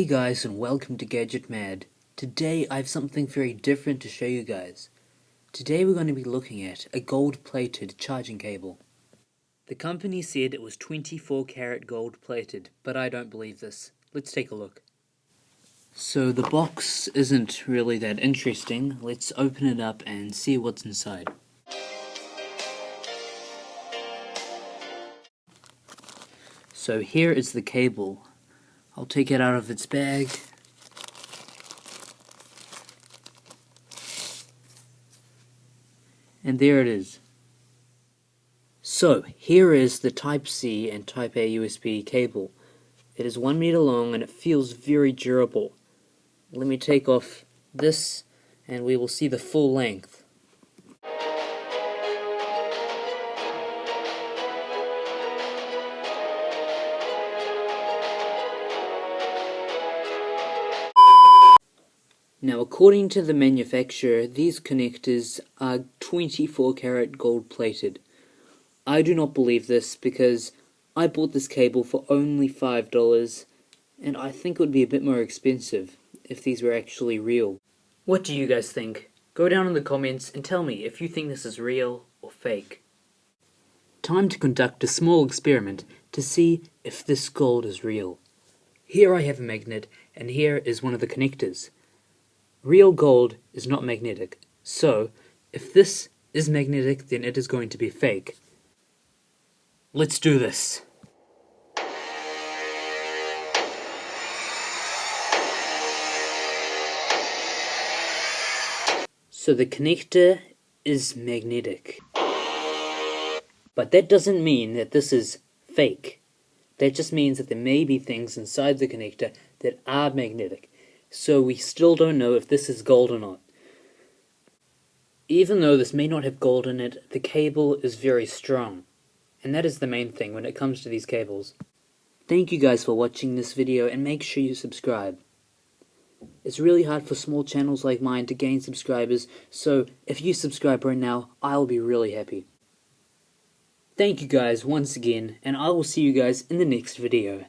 Hey guys, and welcome to Gadget Mad. Today I have something very different to show you guys. Today we're going to be looking at a gold-plated charging cable. The company said it was 24 karat gold-plated, but I don't believe this. Let's take a look. So the box isn't really that interesting. Let's open it up and see what's inside. So here is the cable. I'll take it out of its bag. And there it is. So here is the Type-C and Type-A USB cable. It is 1 meter long and it feels very durable. Let me take off this and we will see the full length. Now, according to the manufacturer, these connectors are 24 karat gold plated. I do not believe this because I bought this cable for only $5 and I think it would be a bit more expensive if these were actually real. What do you guys think? Go down in the comments and tell me if you think this is real or fake. Time to conduct a small experiment to see if this gold is real. Here I have a magnet and here is one of the connectors. Real gold is not magnetic, so if this is magnetic, then it is going to be fake. Let's do this. So the connector is magnetic. But that doesn't mean that this is fake. That just means that there may be things inside the connector that are magnetic. So we still don't know if this is gold or not. Even though this may not have gold in it, the cable is very strong. And that is the main thing when it comes to these cables. Thank you guys for watching this video and make sure you subscribe. It's really hard for small channels like mine to gain subscribers, so if you subscribe right now, I'll be really happy. Thank you guys once again, and I will see you guys in the next video.